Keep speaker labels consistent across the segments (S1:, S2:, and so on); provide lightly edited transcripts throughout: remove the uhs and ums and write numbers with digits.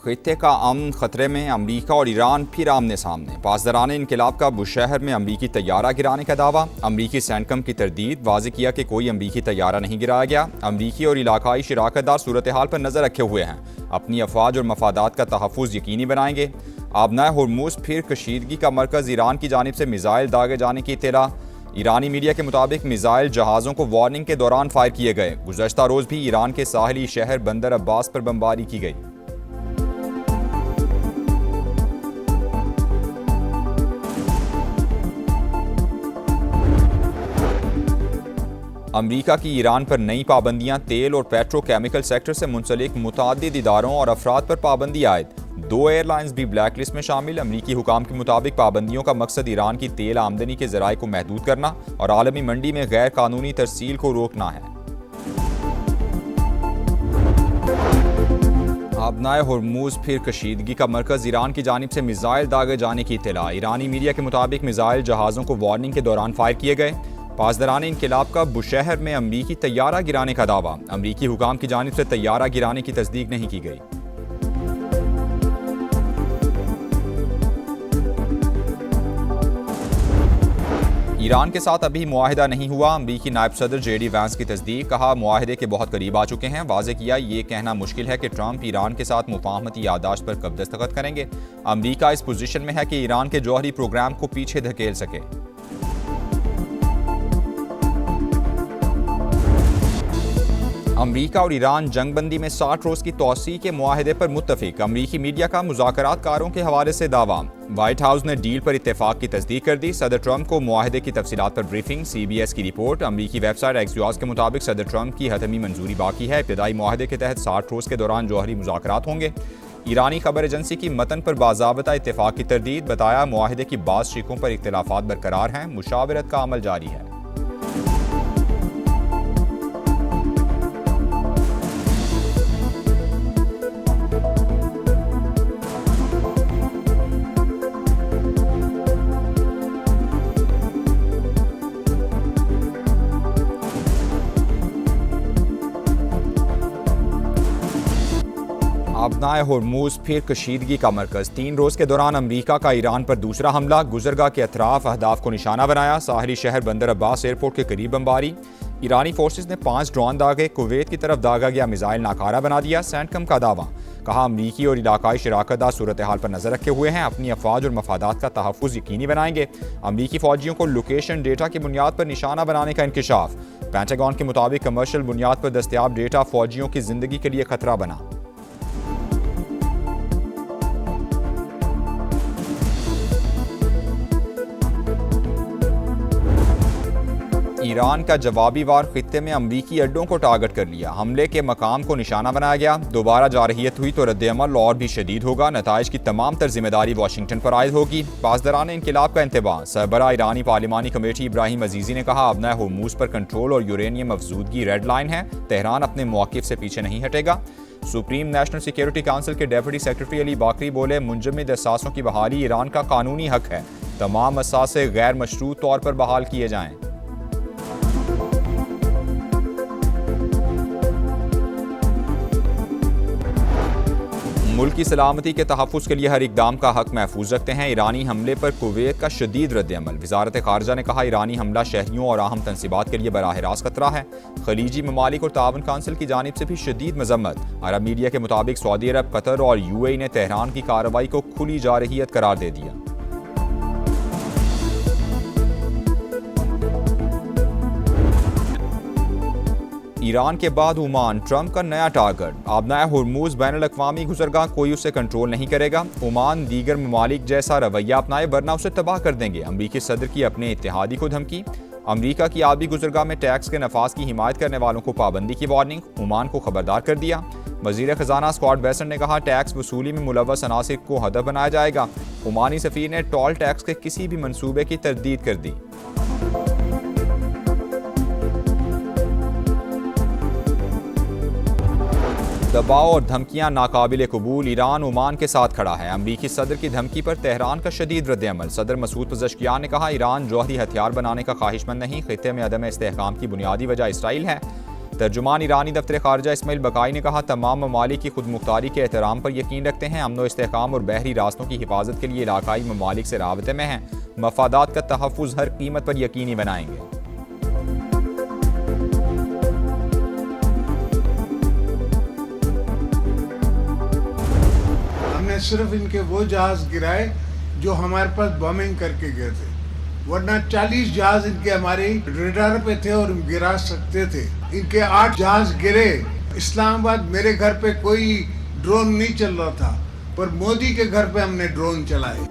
S1: खित्ते का अमन खतरे में, अमरीका और ईरान फिर आमने सामने। पासदारान इनकलाब का बुशहर में अमरीकी तैयारा गिराने का दावा। अमरीकी सेंटकम की तरदीद, वाज़ेह किया कि कोई अमरीकी तैयारा नहीं गिराया गया। अमरीकी और इलाकाई शराकतदार सूरत हाल पर नजर रखे हुए हैं, अपनी अफवाज और मफादात का तहफ़्फ़ुज़ यकीनी बनाएंगे। आबनाए हुर्मुज़ फिर कशीदगी का मरकज़, ईरान की जानिब से मिसाइल दागे जाने की इत्तला। ईरानी मीडिया के मुताबिक मिसाइल जहाज़ों को वार्निंग के दौरान फायर किए गए। गुज़श्ता रोज़ भी ईरान के साहली शहर बंदर अब्बास पर बमबारी की गई। अमरीका की ईरान पर नई पाबंदियां, तेल और पेट्रोकेमिकल सेक्टर से मुंसलिक मुतअद्दिद इदारों और अफराद पर पाबंदी आयद। 2 एयरलाइंस भी ब्लैक लिस्ट में शामिल। अमरीकी हुकाम के मुताबिक पाबंदियों का मकसद ईरान की तेल आमदनी के ज़राए को महदूद करना और आलमी मंडी में गैर कानूनी तरसील को रोकना है। आबनाए हुर्मुज़ फिर कशीदगी का मरकज़, ईरान की जानिब से मिसाइल दागे जाने की इत्तला। ईरानी मीडिया के मुताबिक मिसाइल जहाज़ों को वार्निंग के दौरान फायर किए गए। पासदारान इनकलाब का बुशहर में अमरीकी तैयारा गिराने का दावा। अमरीकी हुकाम की जानिब से तैयारा गिराने की तस्दीक नहीं की गई। ईरान के साथ अभी मुआहिदा नहीं हुआ। अमरीकी नायब सदर JD वैंस की तस्दीक, कहा मुआहिदे के बहुत करीब आ चुके हैं। वाज़ेह किया ये कहना मुश्किल है कि ट्रंप ईरान के साथ मुफाहमती याददाश्त पर कब दस्तखत करेंगे। अमरीका इस पोजीशन में है कि ईरान के जौहरी प्रोग्राम को पीछे धकेल सके। अमरीका और ईरान जंगबंदी में 60 रोज़ की तौसी के मुआहिदे पर मुत्तफिक। अमरीकी मीडिया का मुज़ाकरातकारों के हवाले से दावा। व्हाइट हाउस ने डील पर इत्तेफाक की तस्दीक कर दी। सदर ट्रंप को मुआहिदे की तफसीलात पर ब्रीफिंग। CBS की रिपोर्ट। अमरीकी वेबसाइट Axios के मुताबिक सदर ट्रंप की हतमी मंजूरी बाकी है। इब्तदाई मुआहिदे के तहत 60 रोज़ के दौरान जौहरी मुज़ाकरात होंगे। ईरानी खबर एजेंसी की मतन पर बाज़ाबता इत्तेफाक की तरदीद। बताया मुआहिदे की बाज़ शिकों पर इख्तिलाफात बरकरार हैं, मुशावरत का अमल जारी है। आबनाए हुर्मुज़ फिर कशीदगी का मरकज़। 3 रोज़ के दौरान अमरीका का ईरान पर दूसरा हमला। गुजरगाह के अतराफ अहदाफ को निशाना बनाया। साहली शहर बंदर अब्बास एयरपोर्ट के करीब बमबारी। ईरानी फोर्सेस ने 5 ड्रोन दागे। कुवैत की तरफ दागा गया मिसाइल नाकारा बना दिया। सेंटकम का दावा। कहा अमरीकी और इलाकाई शराकतदार सूरत हाल पर नजर रखे हुए हैं, अपनी अफवाज और मफादात का तहफ़्फ़ुज़ यकीनी बनाएंगे। अमरीकी फौजियों को लोकेशन डेटा की बुनियाद पर निशाना बनाने का इंकिशाफ। पेंटागन के मुताबिक कमर्शियल बुनियाद पर दस्तयाब डेटा फौजियों की जिंदगी के लिए खतरा बना। ईरान का जवाबी वार, खित्ते में अमरीकी अड्डों को टारगेट कर लिया। हमले के मकाम को निशाना बनाया गया। दोबारा जारहियत हुई तो रद्द-ए-अमल और भी शदीद होगा। नताइज की तमाम तर जिम्मेदारी वाशिंगटन पर आयद होगी। पासदारान इनकलाब का इंतबाह। सरबराह ईरानी पार्लिमानी कमेटी इब्राहिम अजीजी ने कहा आबनाए हुर्मुज़ पर कंट्रोल और यूरेनियम अफजूदगी रेड लाइन है। तेहरान अपने मौक़िफ़ से पीछे नहीं हटेगा। सुप्रीम नेशनल सिक्योरिटी काउंसिल के डेप्यूटी सेक्रेटरी अली बाकरी बोले मुंजमद असासों की बहाली ईरान का कानूनी हक है। तमाम असासे गैर मशरूत तौर पर बहाल किए जाएं। मुल्क की सलामती के तहफ़्फ़ुज़ के लिए हर इक़दाम का हक महफूज रखते हैं। ईरानी हमले पर कुवैत का शदीद रद्द-ए-अमल। वज़ारत ख़ारजा ने कहा ईरानी हमला शहरियों और अहम तंसीबात के लिए बराह रास्त खतरा है। खलीजी ममालिक और तावन काउंसिल की जानिब से भी शदीद मज़म्मत। अरब मीडिया के मुताबिक सऊदी अरब, कतर और UAE ने तेहरान की कार्रवाई को खुली जारहियत करार दे दिया। ईरान के बाद ओमान, ट्रंप का नया टारगेट। आबनाए हुर्मुज़ बैनुल-अक़वामी गुज़रगाह, कोई उसे कंट्रोल नहीं करेगा। ओमान दीगर ममालिक जैसा रवैया अपनाए वरना उसे तबाह कर देंगे। अमरीकी सदर की अपने इत्तेहादी को धमकी। अमरीका की आबी गुज़रगाह में टैक्स के नफाज की हिमायत करने वालों को पाबंदी की वार्निंग। ओमान को खबरदार कर दिया। वज़ीर ख़जाना स्कॉट बेसेंट ने कहा टैक्स वसूली में मुलव्वस अनासिर को हदफ बनाया जाएगा। ओमानी सफ़ीर ने टोल टैक्स के किसी भी मनसूबे की तरदीद कर दी। दबाव और धमकियां नाकाबिले कबूल। ईरान ओमान के साथ खड़ा है। अमरीकी सदर की धमकी पर तेहरान का शदीद रद्द-ए-अमल। सदर मसूद पज़ेश्कियान ने कहा ईरान जौहरी हथियार बनाने का ख्वाहिशमंद नहीं। खित्ते में अदम इस्तेहकाम की बुनियादी वजह इसराइल है। तर्जुमान ईरानी दफ्तर खारजा इस्माइल बकाई ने कहा, तमाम ममालिक की खुद मुख्तारी के एहतराम पर यकीन रखते हैं, अमन व इस्तेहकाम और बहरी रास्तों की हिफाजत के लिए इलाकाई ममालिक से राबते में हैं, मफादात का तहफ़्फ़ुज़ हर कीमत पर यकीनी बनाएंगे।
S2: हमने सिर्फ इनके वो जहाज गिराए जो हमारे पास बॉम्बिंग करके गए थे, वरना 40 जहाज इनके हमारे रेडार पे थे और गिरा सकते थे। इनके 8 जहाज गिरे। इस्लामाबाद मेरे घर पे कोई ड्रोन नहीं चल रहा था, पर मोदी के घर पे हमने ड्रोन चलाए।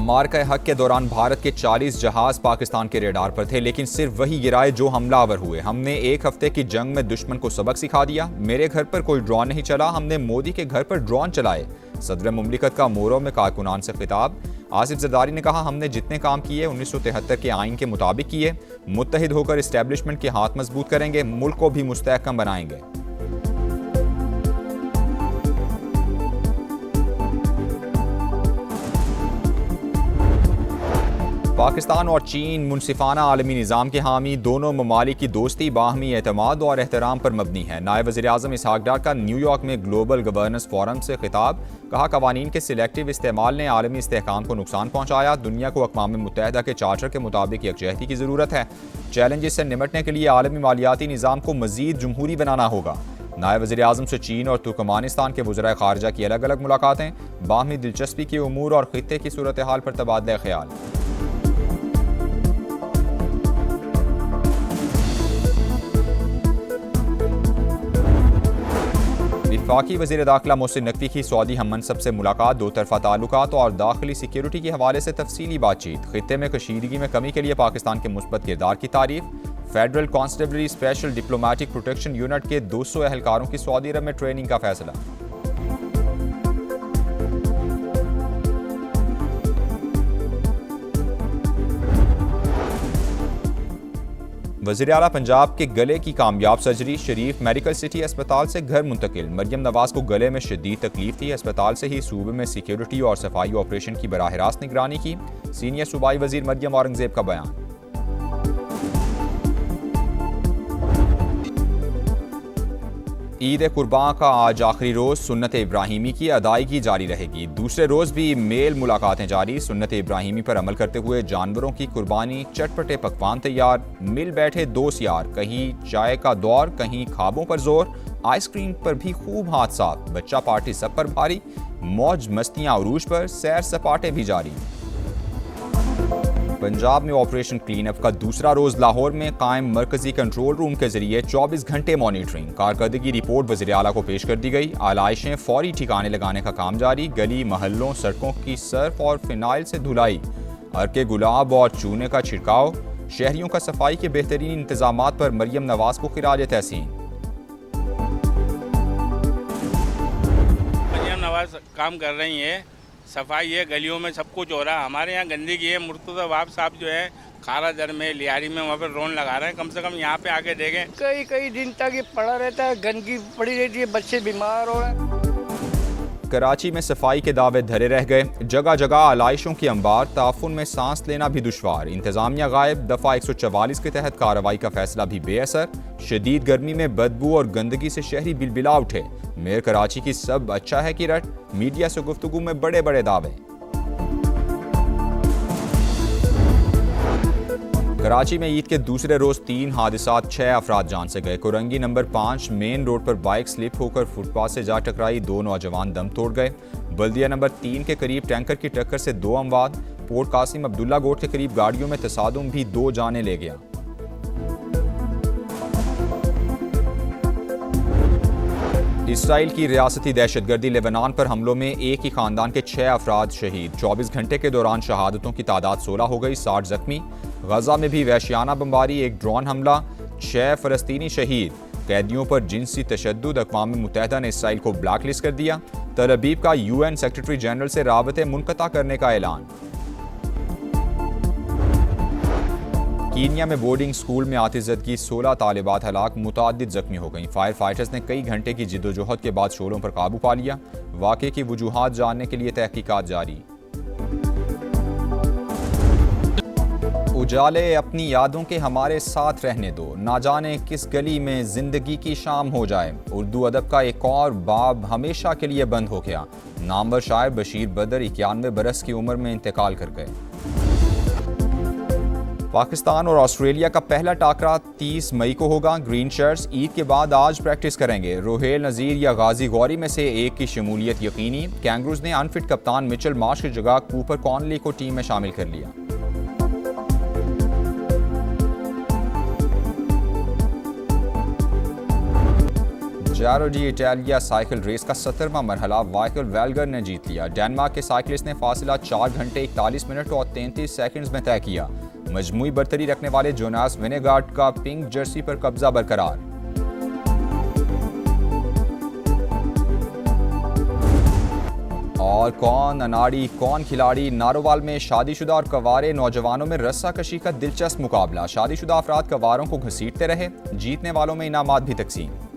S1: मार्का हक के दौरान भारत के 40 जहाज पाकिस्तान के रेडार पर थे, लेकिन सिर्फ वही गिराए जो हमलावर हुए। हमने एक हफ्ते की जंग में दुश्मन को सबक सिखा दिया। मेरे घर पर कोई ड्रोन नहीं चला, हमने मोदी के घर पर ड्रोन चलाए। सदर मुमलिकत का मोरो में कारकुनान से खिताब। आसिफ जरदारी ने कहा, हमने जितने काम किए 1973 के आइन के मुताबिक किए। मुत्तहिद होकर इस्टेब्लिशमेंट के हाथ मजबूत करेंगे, मुल्क को भी मुस्तहकम बनाएंगे। पाकिस्तान और चीन मुनसिफाना आलमी निज़ाम के हामी। दोनों ममालिक की दोस्ती बाहमी एतमाद और एहतराम पर मबनी है। नायब वज़ीर-ए-आज़म इसहाक डार का न्यूयॉर्क में ग्लोबल गवर्नेंस फोरम से खिताब। कहा, कवानीन के सिलेक्टिव इस्तेमाल ने आलमी इस्तेहकाम को नुकसान पहुँचाया। दुनिया को अक़वाम मुत्तहिदा के चार्टर के मुताबिक यकजहती की ज़रूरत है। चैलेंजेस से निमटने के लिए आलमी मालियाती निज़ाम को मज़ीद जमहूरी बनाना होगा। नायब वज़ीर-ए-आज़म से चीन और तुर्कमानिस्तान के वज़राए ख़ारजा की अलग अलग मुलाकातें। बाहमी दिलचस्पी के उमूर और ख़ित्ते की सूरत हाल पर तबादला ख्याल। वफाकी वज़ीर दाखिला मोहसिन नकवी की सऊदी हम मनसब से मुलाकात। दो तरफा ताल्लुकात और दाखिली सिक्योरिटी के हवाले से तफसीली बातचीत। खित्ते में कशीदगी में कमी के लिए पाकिस्तान के मुस्बत किरदार की तारीफ। Federal constabulary special diplomatic protection unit के 200 एहलकारों की सऊदी अरब में ट्रेनिंग का फैसला। वज़ीर आला पंजाब के गले की कामयाब सर्जरी। शरीफ मेडिकल सिटी अस्पताल से घर मुंतकिल। मरियम नवाज को गले में शदीद तकलीफ थी। अस्पताल से ही सूबे में सिक्योरिटी और सफाई ऑपरेशन की बराह रास्त निगरानी की। सीनियर सूबाई वजीर मरियम औरंगजेब का बयान। ईद कुर्बान का आज आखिरी रोज़। सुन्नत इब्राहिमी की अदायगी जारी रहेगी। दूसरे रोज़ भी मेल मुलाकातें जारी। सुन्नत इब्राहिमी पर अमल करते हुए जानवरों की कुर्बानी, चटपटे पकवान तैयार। मिल बैठे दोस्त यार, कहीं चाय का दौर, कहीं ख्वाबों पर जोर। आइसक्रीम पर भी खूब हाथ साफ। बच्चा पार्टी सब पर भारी। मौज मस्तियाँ उरूज पर, सैर सपाटे भी जारी। पंजाब में ऑपरेशन क्लीन अप का दूसरा रोज। लाहौर में कायम मरकजी कंट्रोल रूम के जरिए 24 घंटे मॉनिटरिंग। कारकर्दगी रिपोर्ट वज़ीर आला को पेश कर दी गई। आलाइशें फौरी ठिकाने लगाने का काम जारी। गली महल्लों सड़कों की सर्फ और फिनाइल से धुलाई। अर्के गुलाब और चूने का छिड़काव। शहरियों का सफाई के बेहतरीन इंतजामात पर मरियम नवाज को खिराज तहसीन।
S3: मरियम नवाज काम कर रही है, सफाई है, गलियों में सब कुछ हो रहा है। हमारे यहाँ गंदगी है। मुर्तज़ा वाब साहब जो है खारा दर में, लियारी में, वहाँ पर ड्रोन लगा रहे हैं। कम से कम यहाँ पे आके देखें।
S4: कई दिन तक ये पड़ा रहता है, गंदगी पड़ी रहती है, बच्चे बीमार हो रहे हैं।
S1: कराची में सफाई के दावे धरे रह गए। जगह जगह आलाइशों की अंबार। ताफुन में सांस लेना भी दुश्वार। इंतजामिया गायब। दफ़ा 144 के तहत कार्रवाई का फैसला भी बेअसर। शदीद गर्मी में बदबू और गंदगी से शहरी बिलबिला उठे। मेयर कराची की सब अच्छा है की रट। मीडिया से गुफ्तगू में बड़े बड़े दावे। कराची में ईद के दूसरे रोज 3 हादसात, 6 अफराद जान से गए। कोरंगी नंबर 5 मेन रोड पर बाइक स्लिप होकर फुटपाथ से जा टकराई। 2 नौजवान दम तोड़ गए। बल्दिया नंबर 3 के करीब टैंकर की टक्कर से 2 अमवात। पोर्ट कासिम अब्दुल्ला गोट के करीब गाड़ियों में तसादुम भी 2 जानें ले गया। इसराइल की रियासती दहशतगर्दी लेबनान पर हमलों में एक ही खानदान के 6 अफराद शहीद। 24 घंटे के दौरान शहादतों की तादाद 16 हो गई। 60 जख्मी। गजा में भी वहशियाना बमबारी, एक ड्रोन हमला, 6 फ़लस्तीनी शहीद। कैदियों पर जिनसी तशद्दुद। अक़वाम मुत्तहिदा ने इसराइल को ब्लैक लिस्ट कर दिया। तल अबीब का UN सेक्रेटरी जनरल से राबते मुनक़ता करने का ऐलान। कीनिया में बोर्डिंग स्कूल में आतिशज़दगी, 16 तालिबात हलाक, मुतअद्दिद जख्मी हो गईं। फायर फाइटर्स ने कई घंटे की जिद्दोजहद के बाद शोरों पर काबू पा लिया। वाक़े की वजूहात जानने के लिए तहकीकात जारी। उजाले अपनी यादों के हमारे साथ रहने दो, ना जाने किस गली में जिंदगी की शाम हो जाए। उर्दू अदब का एक और बाब हमेशा के लिए बंद हो गया। नामवर शायर बशीर बदर 91 बरस की उम्र में इंतकाल कर गए। पाकिस्तान और ऑस्ट्रेलिया का पहला टाकरा 30 मई को होगा। ग्रीन शर्ट्स ईद के बाद आज प्रैक्टिस करेंगे। रोहेल नज़ीर या गाजी गौरी में से एक की शमूलियत यकीनी। कैंगरूज ने अनफिट कप्तान मिचेल मार्श की जगह कूपर कॉनली को टीम में शामिल कर लिया। जारो डी इटालिया साइकिल रेस का 17वां मरहला वाइकल वेल्गर ने जीत लिया। डेनमार्क के साइकिलिस्ट ने फासला 4 घंटे 41 मिनट और 33 सेकंड्स में तय किया। मजमूई बरतरी रखने वाले जोनास विनेगार्ड का पिंक जर्सी पर कब्जा बरकरार। और कौन अनाड़ी कौन खिलाड़ी, नारोवाल में शादीशुदा और कवारे नौजवानों में रस्साकशी का दिलचस्प मुकाबला। शादीशुदा अफराद कवारों को घसीटते रहे, जीतने वालों में इनामात भी तकसीम।